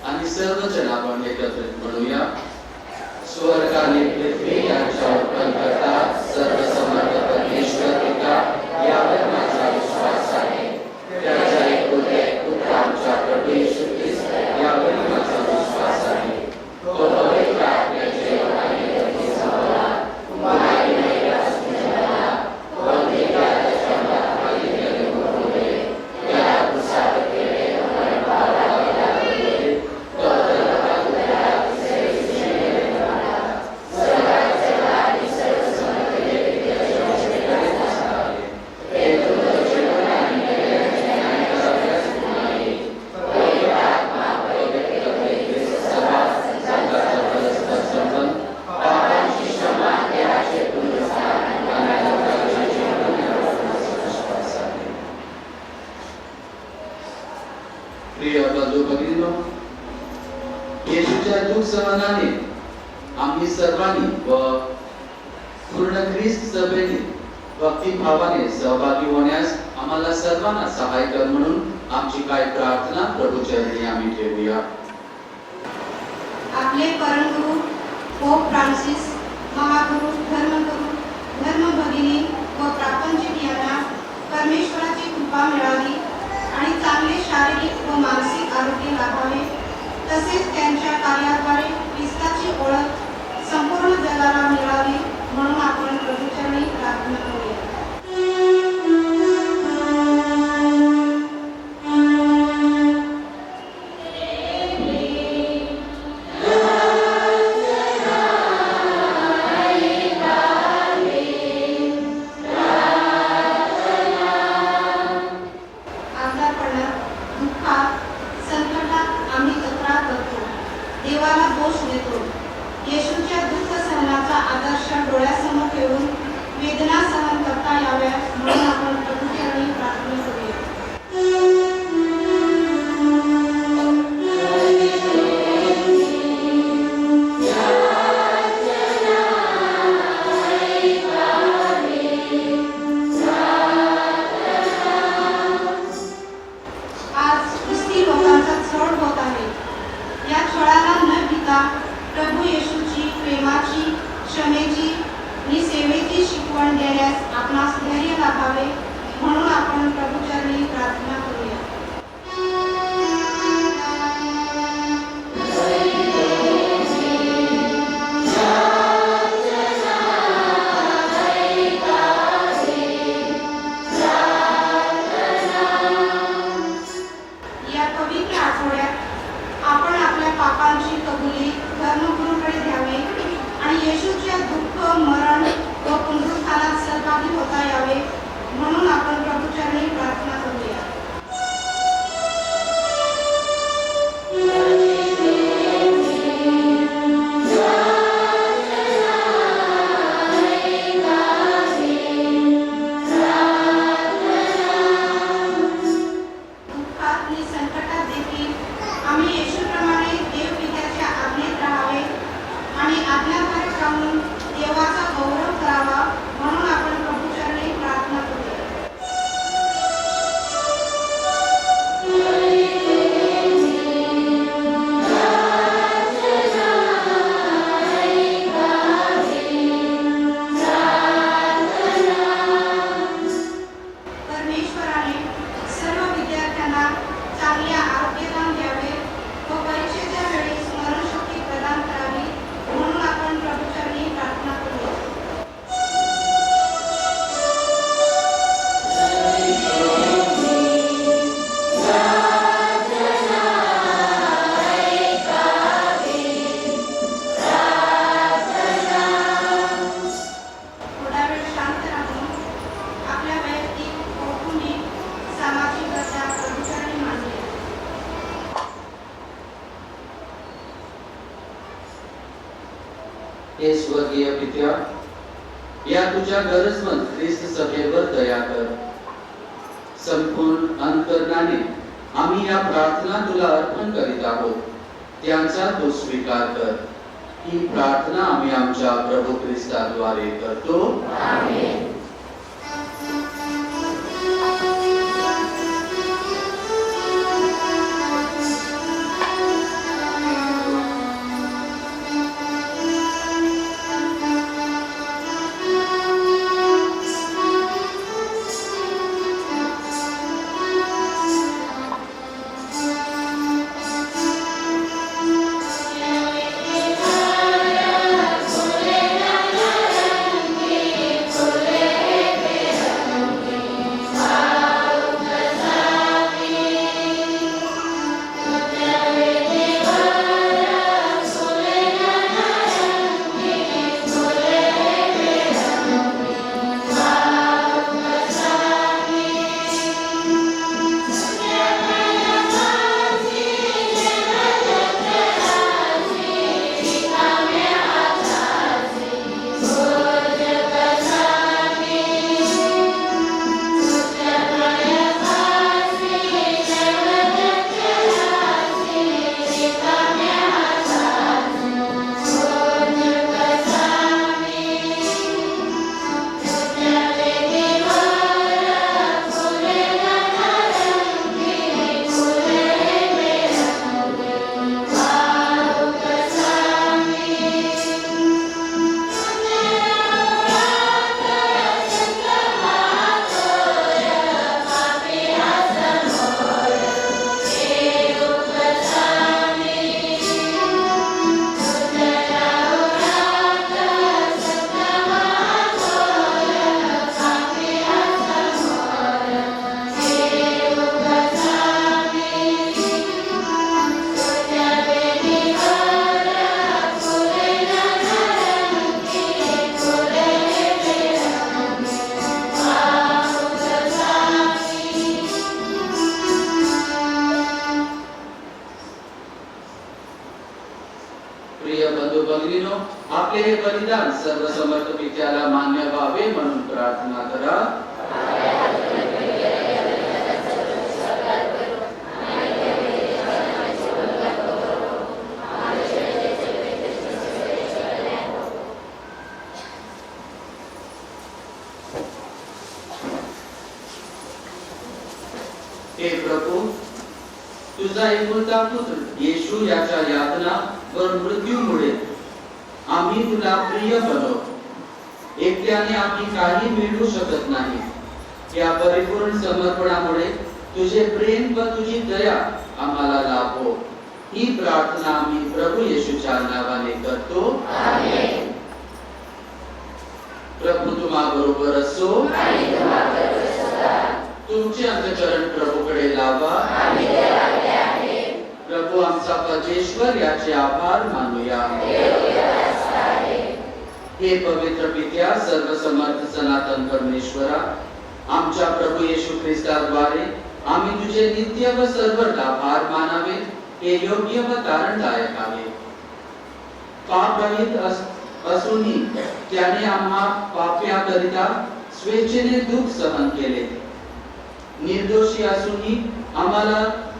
आणि सर्वजण आपण एकत्रित म्हणूया. स्वर्गाने पृथ्वी यांच्या उत्पन्न करता सर्वसमर्थ परमेश्वर पिता यावर माझा विश्वास आहे. त्याच्या एकुलत्या पुत्र आमच्या प्रभू येशू ख्रिस्त यावर माझा विश्वास आहे. तो पवित्र आत्म्याचे आणि प्रतिसादाला तुम्हाला मेरा सुजनाला वंदिता दशमला आदित्य गुरुवे या प्रसाद केले हमारे बाबा के तो तरह उतरा से इसने बना सदा सदा प्रिय बंधू भगिनींनो, येशूच्या दुःख सहनाने आम्ही सर्वांनी व पूर्ण ख्रिस्त सभेने भक्तिभावाने सहभागी होण्यास आम्हाला सर्वांना सहाय्य कर म्हणून आमची काय प्रार्थना प्रभूचरणी आम्ही ठेवूया. आपले परमगुरु पोप फ्रान्सिस, महागुरु, धर्मगुरु, धर्मभगिनी व प्रापंचिक यांना परमेश्वराची कृपा मिळावी आणि चांगले शारीरिक व मानसिक आरोग्य लाभावे, तसेच त्यांच्या कार्याद्वारे ख्रिस्ताची ओळख संपूर्ण जगाला मिळावी म्हणून आपण प्रभूचरणी प्रार्थना करूया. आजारपणात, दुःखात, संकटात आम्ही तक्रार करतो, देवाला दोष देतो. येशूच्या दुःख सहनाचा आदर्श डोळ्यासमोर ठेवून वेदना सहन करता याव्या म्हणून आपण प्रभूचरणी प्रार्थना करूया. आज ख्रिस्ती लोकांचा छळ होत आहे. या छळाला न भिता प्रभू येशूची प्रेमाची, क्षमेची आणि सेवेची शिकवण देण्यास आपणास धैर्य लाभावे म्हणून आपण प्रभूचरणी प्रार्थना करूया. या पवित्र आठवड्यात आपण आपल्या पापांची कबुली धर्मगुरूकडे द्यावे आणि येशूच्या दुःख, मरण व पुनरुत्थानात सहभागी होता यावे म्हणून आपण प्रभूचरणी प्रार्थना करूया. दुःखात आणि संकटात देखील आम्ही येशूप्रमाणे देवपित्याच्या आज्ञेत राहावे आणि आज्ञाधारक राहून देवाचा गौरव करावा म्हणून आपण प्रभूचरणी प्रार्थना करूया. परमेश्वराने सर्व विद्यार्थ्यांना चांगले आरोग्यदान द्यावे व परीक्षेच्या वेळी स्मरणशक्ती प्रदान करावी म्हणून आपण प्रभूचरणी प्रार्थना करूया. थोडा वेळ शांत राहून आपल्या वैयक्तिक, कौटुंबिक, सामाजिक गरजा प्रभूचरणी मांडूया. हे स्वर्गीय पित्या, या तुझ्या गरजमंद ख्रिस्त सभेवर दया कर. संपूर्ण अंतर्नाने आम्ही या प्रार्थना तुला अर्पण करीत आहोत, त्यांचा तू स्वीकार कर. ही प्रार्थना आम्ही आमच्या प्रभू ख्रिस्ताद्वारे करतो. आमेन. फुले प्रिय बंधू भगिनीनो, आपले हे बलिदान सर्व समर्थ पित्याला मान्य व्हावे म्हणून प्रार्थना करा. हे प्रभू, तुझा एकुलता पुत्र येशू याच्या यातना व मृत्यूमुळे आम्ही तुला प्रिय बनलो. एकट्याने आम्ही काही मिळवू शकत नाही. या परिपूर्ण समर्पणामुळे तुझे प्रेम व तुझी दया आम्हाला लाभो. ही प्रार्थना आम्ही प्रभू येशूच्या नावाने करतो. आमेन. प्रभू तुम्हा बरोबर असो. तुमचे अंतःकरण प्रभूकडे लावा. प्रभू आमचा परमेश्वर याचे आभार मानूया. हे पवित्र पित्या, सर्वसमर्थ सनातन परमेश्वरा, आमच्या प्रभू येशू ख्रिस्ताद्वारे आम्ही तुझे नित्य व सर्व आभार मानावे हे योग्य व तारणदायक आहे. पापरहित असूनही त्याने आम्हा पाप्याकरिता स्वेच्छेने दुःख सहन केले. निर्दोषी असूनही आम्हाला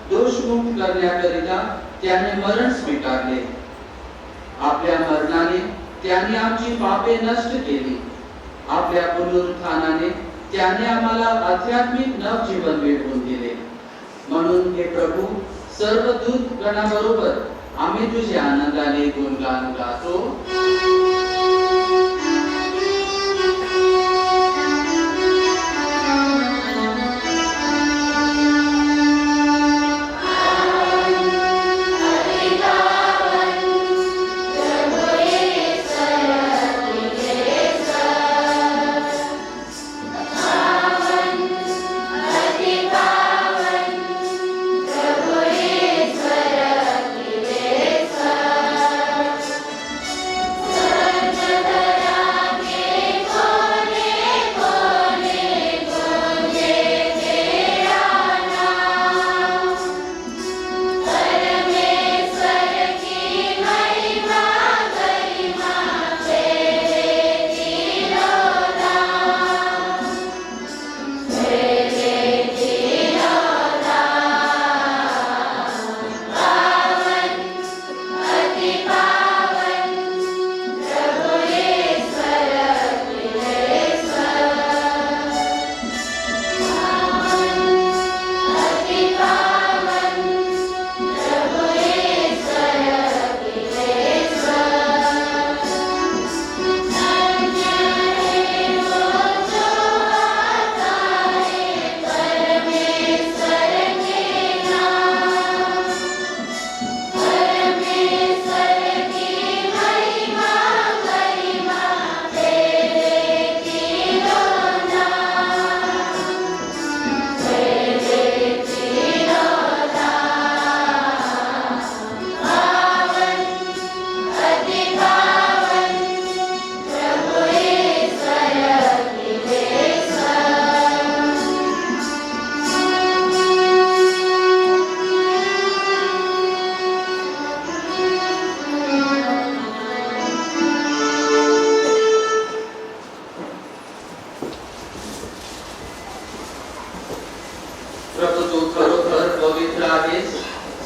दोषमुक्त करण्याकरिता त्याने मरण स्वीकारले. आपल्या मरणाने त्याने आमची पापे नष्ट केली. आपल्या पुनरुत्थानाने त्याने आम्हाला आध्यात्मिक नवजीवन मिळवून दिले. म्हणून हे प्रभू, सर्व दूत गणाबरोबर आम्ही तुझे आनंदाने गुणगान गातो.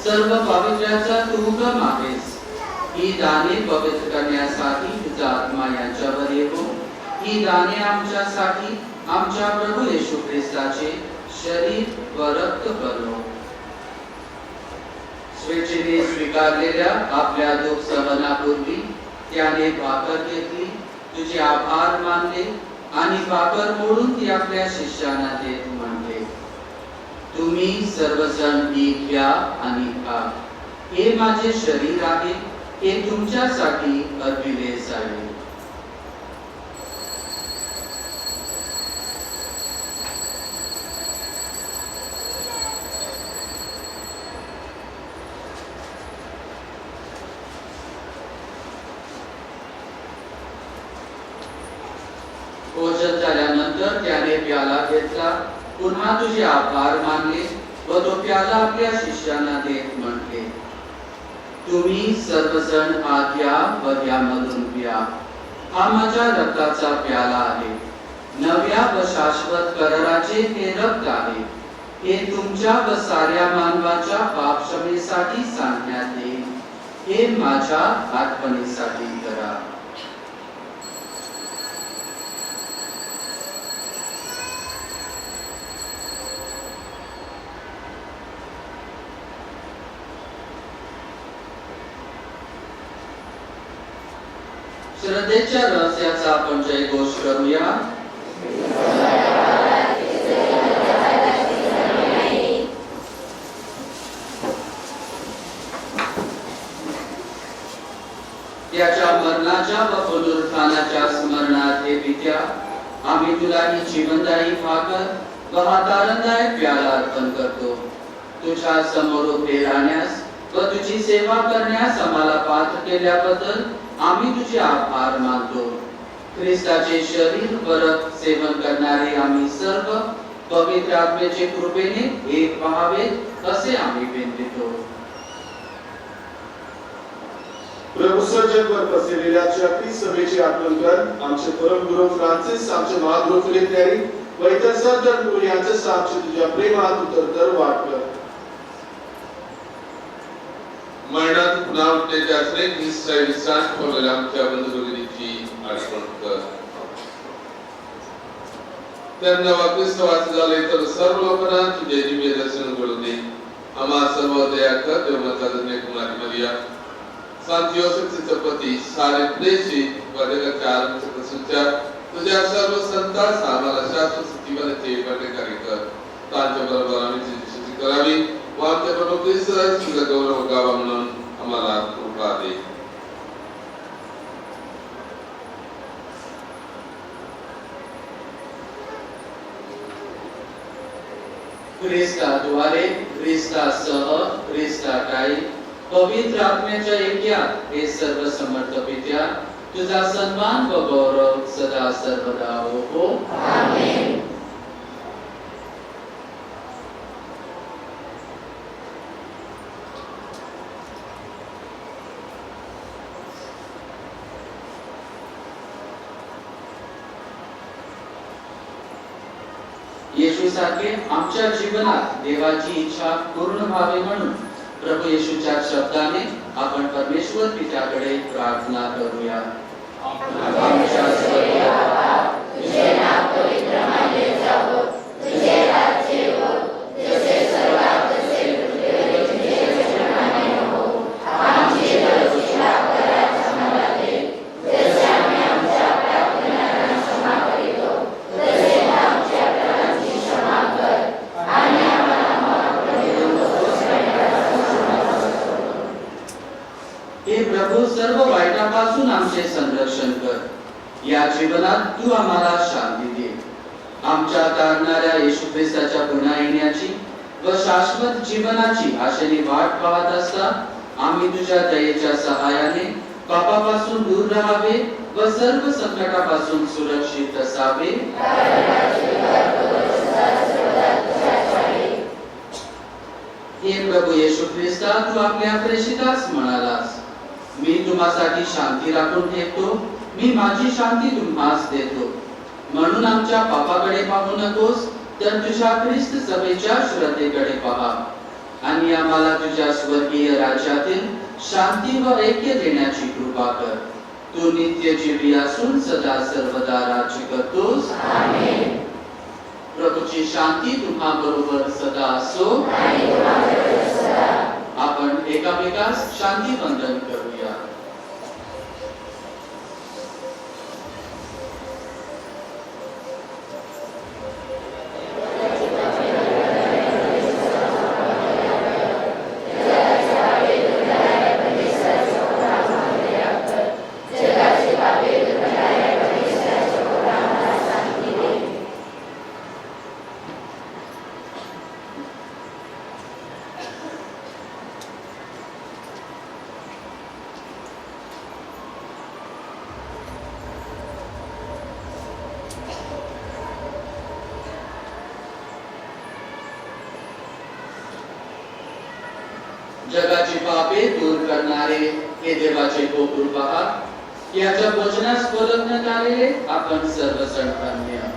सर्व पावित्र्याचा तू उगम आहेस. ही दाने पवित्र करण्यासाठी तुझा आत्मा यांच्यावर येतो. ही दाने आमच्यासाठी आमच्या प्रभू येशू ख्रिस्ताचे शरीर व रक्त बनो. स्वेच्छेने स्वीकारलेल्या आपल्या दुःख सहनापूर्वी त्याने भाकर घेतली, तुझे आभार मानले आणि भाकर मोडून ती आपल्या शिष्यांना देत म्हणले, तुम्ही सर्वजण ही घ्या आणि खा. हे माझे शरीर आहे, हे तुमच्यासाठी अर्पिले जाईल. भोजन झाल्यानंतर त्याने प्याला घेतला, पुन्हा तुझे आभार मानले व तो प्याला आपल्या शिष्यांना देत म्हटले, तुम्ही सर्वजण आत या व यामधून प्या. हा माझ्या रक्ताचा प्याला आहे, नव्या व शाश्वत कराराचे हे रक्त आहे. हे तुमच्या व साऱ्या मानवाच्या पाप क्षमेसाठी सांगण्यात येईल. हे माझ्या आठवणीसाठी करा. श्रद्धेच्या रहस्याचा आपण जयघोष करूया. त्याच्या मरणाच्या व पुनरुत्थानाच्या स्मरणात हे पित्या, आम्ही तुला ही जीवनदायी भाकर व हा तारणदायक प्याला अर्पण करतो. तुझ्या समोर उभे राहण्यास व तुझी सेवा करण्यास आम्हाला पात्र केल्याबद्दल आम्ही तुझे आभार मानतो. ख्रिस्ताचे शरीर व रक्त सेवन करणारे आम्ही सर्व पवित्र आत्म्याचे कृपेने एक व्हावे असे आम्ही विनवितो. प्रभू जगभर पसरलेल्या जगती सभेची आठवण कर. आमचे परमगुरू फ्रान्सिस, आमचे महागुरू फिलिप नेरी व इतर सज्जन यांचे साक्षी तुझ्या प्रेमात उतरतर वाट कर. मरणात पुन्हा उठण्याच्या श्रेष्ठ ख्रिस्ताच्या विश्वास ठेवलेल्या आमच्या बंधू भगिनीची आठवण कर. त्यांना वाक्यस्थ वाच झाले तर सर्व लोकांना तुझे दिव्य दर्शन घडून दे. आम्हा सर्व दया कर. देवमाता कन्याकुमारी मरिया, संत योसेफचे पती, सारे प्रेषित व जगाच्या आरंभच्या सुचार तुझ्या सर्व संतांस आम्हाला शाश्वत जीवनाचे बंधकारी कर. त्यांच्या बरोबर आम्ही तुझी करावी व आमच्या प्रभू ख्रिस्त तुझा गौरव गावा म्हणून आम्हाला कृपा दे. ख्रिस्ताद्वारे, ख्रिस्तासह, ख्रिस्ताकाई पवित्र आत्म्याच्या ऐक्यात हे सर्व समर्थ पित्या, तुझा सन्मान व गौरव सदा सर्वदा हो. आमेन. येशू सारखे आमच्या जीवनात देवाची इच्छा पूर्ण व्हावी म्हणून प्रभू येशूच्या शब्दाने आपण परमेश्वर पित्याकडे प्रार्थना करूया. आमच्या स्वर्गीय पिता, तुझे नाव पवित्र मानले जावो, तुझे राज्य येवो, जसे स्वर्गात तसे पृथ्वीवर तुझे हो. आमची रोजची भाकर आम्हाला दे, जसे आम्ही आमच्या अपराधींना क्षमा करीतो, तसे आमच्या अपराधांची क्षमा कर, आणि आम्हाला हे प्रभू सर्व वाईटापासून आमचे संरक्षण कर. या जीवनात तू आम्हाला शांती दे. आमच्या तारणाऱ्या येशू ख्रिस्ताच्या पुन्हा येण्याची व शाश्वत जीवनाची आशेने वाट पाहत असता आम्ही तुझ्या दयेच्या सहाय्याने पापापासून दूर राहावे व सर्व संकटापासून सुरक्षित असावे. हे प्रभू येशू ख्रिस्ता, तू आपल्या प्रेषितास म्हणालास, मी तुम्हासाठी शांती राखून ठेवतो, मी माझी शांती तुम्हास देतो. म्हणून आमच्या पापाकडे पाहू नकोस, तर तुझ्या ख्रिस्त सभेच्या श्रद्धेकडे पहा आणि आम्हाला तुझ्या स्वर्गीय राज्यातील शांती व ऐक्य देण्याची कृपा कर. तू नित्य जीवी असून सदा सर्वदा राज्य करतोस. आमेन. प्रभूची शांती तुम्हा बरोबर सदा असो. आपण एकामेकास शांती वंदन करूया. जगाची पापे दूर करणारे हे देवाचे गोकुळ पहा. याच्या वचनास परतण्यात आलेले आपण सर्व सण धन्य.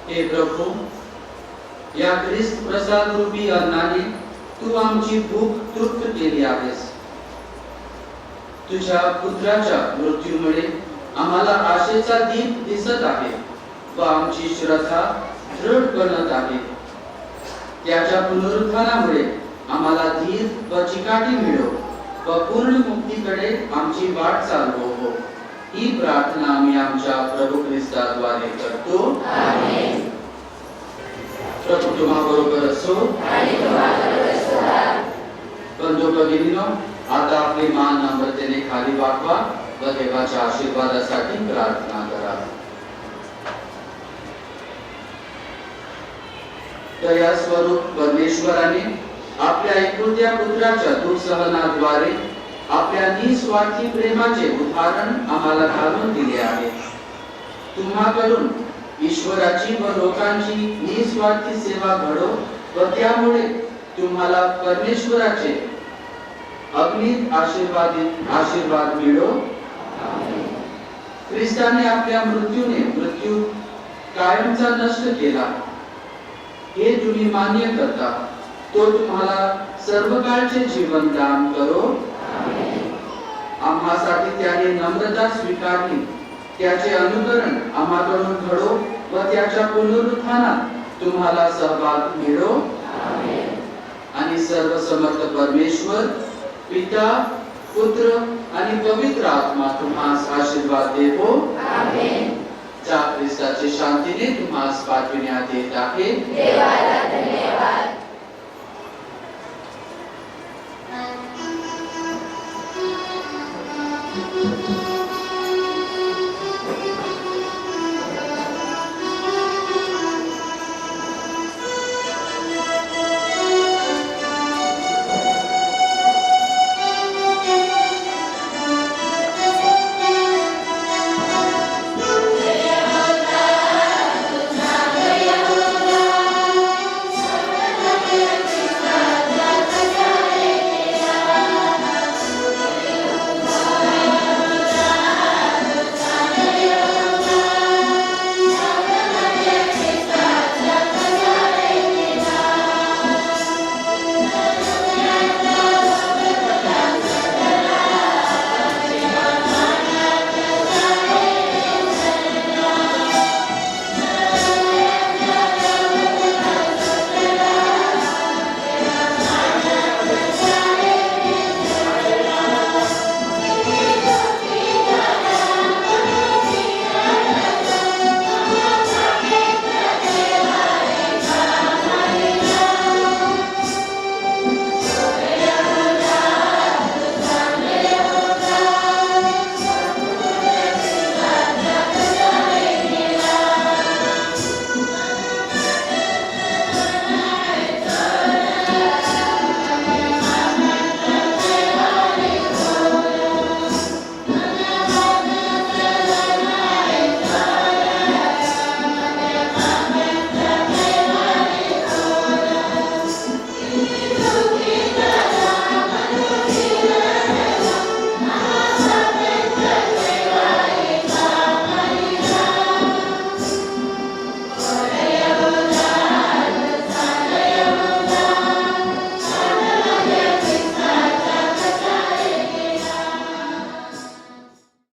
हे प्रभू, या ख्रिस्त प्रसाद रूपी अन्नाने तू आमची भूक तृप्त केली आहेस. तुझ्या पुत्राच्या मृत्यूमुळे आम्हाला आशेचा दीप दिसत आहे व आमची श्रद्धा दृढ बनत आहे. त्याच्या पुनरुत्थानामुळे आम्हाला धीर व चिकाटी मिळो व पूर्ण मुक्तीकडे आमची वाट चालवो हो. ही प्रार्थना आम्ही आमच्या प्रभू ख्रिस्ताद्वारे करतो. आमेन. प्रभू तुम्हा बरोबर असो. बंधू भगिनीनो, आता आपली मान नम्रतेने खाली वाकवा व देवाच्या आशीर्वादासाठी प्रार्थना करा. दया स्वरूप परमेश्वराने आपल्या एकुलत्या पुत्राच्या दुःसहनाद्वारे आपल्या निस्वार्थी प्रेमाचे उदाहरण आम्हाला घालून दिले आहे. तुम्हाकडून ईश्वराची व लोकांची निस्वार्थी सेवा घडो व त्यामुळे तुम्हाला परमेश्वराचे अगणित आशीर्वाद मिळो. ख्रिस्ताने आपल्या मृत्यूने मृत्यू कायमचा नष्ट केला हे तुम्ही मान्य करता. तो तुम्हाला सर्व काळचे जीवन दान करो. आम्हासाठी त्याने नम्रता स्वीकारली. त्याचे अनुकरण आम्हाकडून घडो व त्याच्या पुनरुत्थानात तुम्हाला सहभाग मिळो. आणि सर्व समर्थ परमेश्वर पिता, पुत्र आणि पवित्र आत्मा तुम्हास आशीर्वाद देवो. ज्या ख्रिस्ताची शांतीने तुम्हास पाठविण्यात येत आहे. देवाला धन्यवाद.